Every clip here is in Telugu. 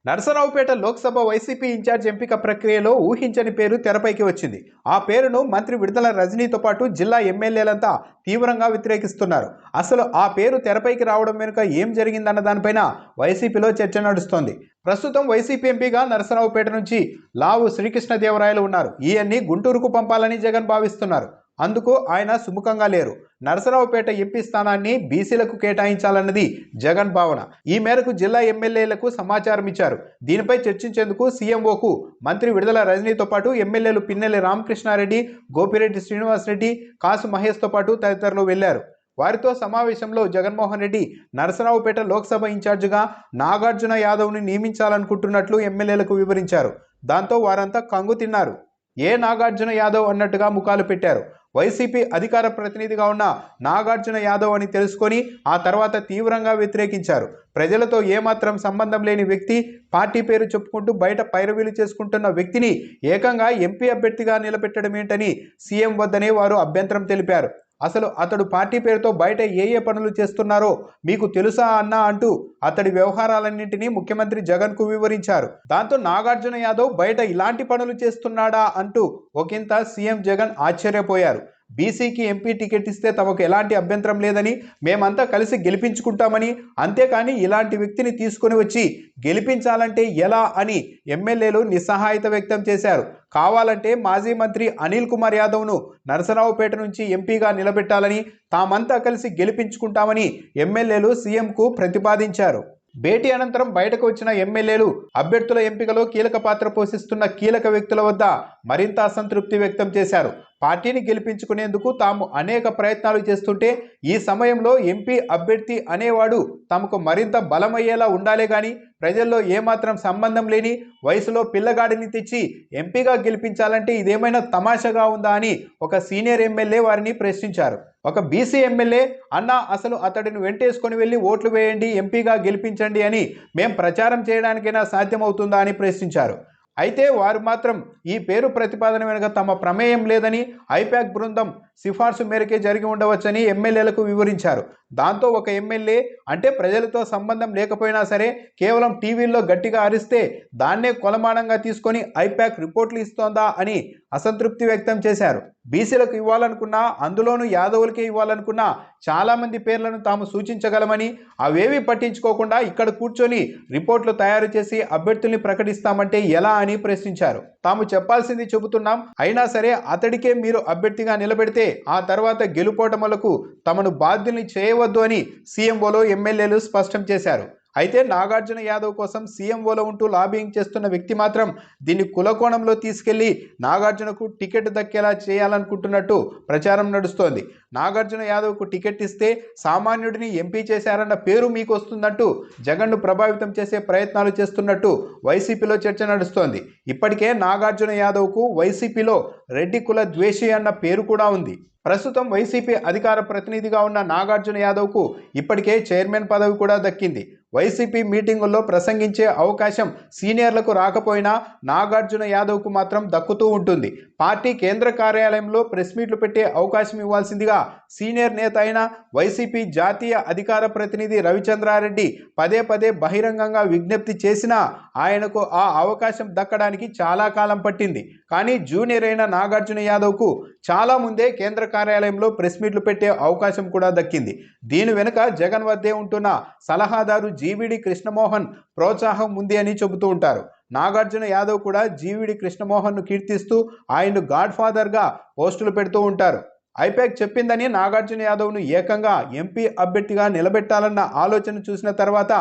నరసరావుపేట లోక్సభ వైసీపీ ఇన్ఛార్జ్ ఎంపిక ప్రక్రియలో ఊహించని పేరు తెరపైకి వచ్చింది. ఆ పేరును మంత్రి విడుదల రజనీతో పాటు జిల్లా ఎమ్మెల్యేలంతా తీవ్రంగా వ్యతిరేకిస్తున్నారు. అసలు ఆ పేరు తెరపైకి రావడం వెనుక ఏం జరిగిందన్న దానిపైన వైసీపీలో చర్చ నడుస్తోంది. ప్రస్తుతం వైసీపీ ఎంపీగా నరసరావుపేట నుంచి లావు శ్రీకృష్ణదేవరాయలు ఉన్నారు. ఈయన్ని గుంటూరుకు పంపాలని జగన్ భావిస్తున్నారు. అందుకు ఆయన సుముఖంగా లేరు. నరసరావుపేట ఎంపీ స్థానాన్ని బీసీలకు కేటాయించాలన్నది జగన్ భావన. ఈ మేరకు జిల్లా ఎమ్మెల్యేలకు సమాచారం ఇచ్చారు. దీనిపై చర్చించేందుకు సీఎంఓకు మంత్రి విడుదల రజనీతో పాటు ఎమ్మెల్యేలు పిన్నెల్లి రామకృష్ణారెడ్డి, గోపిరెడ్డి శ్రీనివాసరెడ్డి, కాసు మహేష్తో పాటు తదితరులు వెళ్లారు. వారితో సమావేశంలో జగన్మోహన్ రెడ్డి నరసరావుపేట లోక్సభ ఇన్ఛార్జిగా నాగార్జున యాదవ్ని నియమించాలనుకుంటున్నట్లు ఎమ్మెల్యేలకు వివరించారు. దాంతో వారంతా కంగు తిన్నారు. ఏ నాగార్జున యాదవ్ అన్నట్టుగా ముఖాలు పెట్టారు. వైసీపీ అధికార ప్రతినిధిగా ఉన్న నాగార్జున యాదవ్ అని తెలుసుకొని ఆ తర్వాత తీవ్రంగా వ్యతిరేకించారు. ప్రజలతో ఏమాత్రం సంబంధం లేని వ్యక్తి, పార్టీ పేరు చెప్పుకుంటూ బయట పైరవీలు చేసుకుంటున్న వ్యక్తిని ఏకంగా ఎంపీ అభ్యర్థిగా నిలబెట్టడం ఏంటని సీఎం వద్దనే వారు అభ్యంతరం తెలిపారు. అసలు అతడు పార్టీ పేరుతో బయట ఏ పనులు చేస్తున్నారో మీకు తెలుసా అన్నా అంటూ అతడి వ్యవహారాలన్నింటినీ ముఖ్యమంత్రి జగన్కు వివరించారు. దాంతో నాగార్జున యాదవ్ బయట ఇలాంటి పనులు చేస్తున్నాడా అంటూ ఒకంత సీఎం జగన్ ఆశ్చర్యపోయారు. బీసీకి ఎంపీ టికెట్ ఇస్తే తమకు ఎలాంటి అభ్యంతరం లేదని, మేమంతా కలిసి గెలిపించుకుంటామని, అంతేకాని ఇలాంటి వ్యక్తిని తీసుకుని వచ్చి గెలిపించాలంటే ఎలా అని ఎమ్మెల్యేలు నిస్సహాయత వ్యక్తం చేశారు. కావాలంటే మాజీ మంత్రి అనిల్ కుమార్ యాదవ్ను నరసరావుపేట నుంచి ఎంపీగా నిలబెట్టాలని, తామంతా కలిసి గెలిపించుకుంటామని ఎమ్మెల్యేలు సీఎంకు ప్రతిపాదించారు. భేటీ అనంతరం బయటకు వచ్చిన ఎమ్మెల్యేలు అభ్యర్థుల ఎంపికలో కీలక పాత్ర పోషిస్తున్న కీలక వ్యక్తుల వద్ద మరింత అసంతృప్తి వ్యక్తం చేశారు. పార్టీని గెలిపించుకునేందుకు తాము అనేక ప్రయత్నాలు చేస్తుంటే ఈ సమయంలో ఎంపీ అభ్యర్థి అనేవాడు తమకు మరింత బలమయ్యేలా ఉండాలే గాని ప్రజల్లో ఏమాత్రం సంబంధం లేని వయసులో పిల్లగాడిని తెచ్చి ఎంపీగా గెలిపించాలంటే ఇదేమైనా తమాషాగా ఉందా అని ఒక సీనియర్ ఎమ్మెల్యే వారిని ప్రశ్నించారు. ఒక బీసీ ఎమ్మెల్యే అన్న అసలు అతడిని వెంటేసుకొని వెళ్ళి ఓట్లు వేయండి, ఎంపీగా గెలిపించండి అని మేం ప్రచారం చేయడానికైనా సాధ్యమవుతుందా అని ప్రశ్నించారు. అయితే వారు మాత్రం ఈ పేరు ప్రతిపాదన వెనుక తమ ప్రమేయం లేదని, ఐపాక్ బృందం సిఫార్సు మేరకే జరిగి ఉండవచ్చని ఎమ్మెల్యేలకు వివరించారు. దాంతో ఒక ఎమ్మెల్యే అంటే ప్రజలతో సంబంధం లేకపోయినా సరే కేవలం టీవీల్లో గట్టిగా అరిస్తే దాన్నే కొలమానంగా తీసుకొని ఐపాక్ రిపోర్ట్లు ఇస్తోందా అని అసంతృప్తి వ్యక్తం చేశారు. బీసీలకు ఇవ్వాలనుకున్నా, అందులోనూ యాదవులకే ఇవ్వాలనుకున్నా చాలామంది పేర్లను తాము సూచించగలమని, అవేవి పట్టించుకోకుండా ఇక్కడ కూర్చొని రిపోర్ట్లు తయారు చేసి అభ్యర్థుల్ని ప్రకటిస్తామంటే ఎలా అని ప్రశ్నించారు. తాము చెప్పాల్సింది చెబుతున్నాం, అయినా సరే అతడికే మీరు అభ్యర్థిగా నిలబెడితే ఆ తర్వాత గెలుపోటములకు తమను బాధ్యుల్ని చేయవద్దు అని సీఎంఓలో ఎమ్మెల్యేలు స్పష్టం చేశారు. అయితే నాగార్జున యాదవ్ కోసం సీఎంఓలో ఉంటూ లాబింగ్ చేస్తున్న వ్యక్తి మాత్రం దీన్ని కులకోణంలో తీసుకెళ్లి నాగార్జునకు టికెట్ దక్కేలా చేయాలనుకుంటున్నట్టు ప్రచారం నడుస్తోంది. నాగార్జున యాదవ్కు టికెట్ ఇస్తే సామాన్యుడిని ఎంపీ చేశారన్న పేరు మీకు వస్తుందంటూ జగన్ను ప్రభావితం చేసే ప్రయత్నాలు చేస్తున్నట్టు వైసీపీలో చర్చ నడుస్తోంది. ఇప్పటికే నాగార్జున యాదవ్కు వైసీపీలో రెడ్డి కుల ద్వేషి అన్న పేరు కూడా ఉంది. ప్రస్తుతం వైసీపీ అధికార ప్రతినిధిగా ఉన్న నాగార్జున యాదవ్కు ఇప్పటికే చైర్మన్ పదవి కూడా దక్కింది. వైసీపీ మీటింగుల్లో ప్రసంగించే అవకాశం సీనియర్లకు రాకపోయినా నాగార్జున యాదవ్కు మాత్రం దక్కుతూ ఉంటుంది. పార్టీ కేంద్ర కార్యాలయంలో ప్రెస్ మీట్లు పెట్టే అవకాశం ఇవ్వాల్సిందిగా సీనియర్ నేత అయిన వైసీపీ జాతీయ అధికార ప్రతినిధి రవిచంద్రారెడ్డి పదే పదే బహిరంగంగా విజ్ఞప్తి చేసినా ఆయనకు ఆ అవకాశం దక్కడానికి చాలా కాలం పట్టింది. కానీ జూనియర్ అయిన నాగార్జున యాదవ్కు చాలా ముందే కేంద్ర కార్యాలయంలో ప్రెస్ మీట్లు పెట్టే అవకాశం కూడా దక్కింది. దీని వెనుక జగన్ వద్దే ఉంటున్న సలహాదారు జీవీడి కృష్ణమోహన్ ప్రోత్సాహం ఉంది అని చెబుతూ ఉంటారు. నాగార్జున యాదవ్ కూడా జీవీడి కృష్ణమోహన్ను కీర్తిస్తూ ఆయన్ను గాడ్ ఫాదర్గా పోస్టులు పెడుతూ ఉంటారు. ఐపాక్ చెప్పిందని నాగార్జున యాదవ్ను ఏకంగా ఎంపీ అభ్యర్థిగా నిలబెట్టాలన్న ఆలోచన చూసిన తర్వాత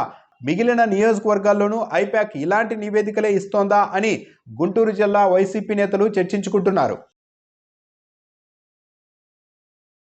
మిగిలిన నియోజకవర్గాల్లోనూ ఐపాక్ ఇలాంటి నివేదికలే ఇస్తోందా అని గుంటూరు జిల్లా వైసీపీ నేతలు చర్చించుకుంటున్నారు.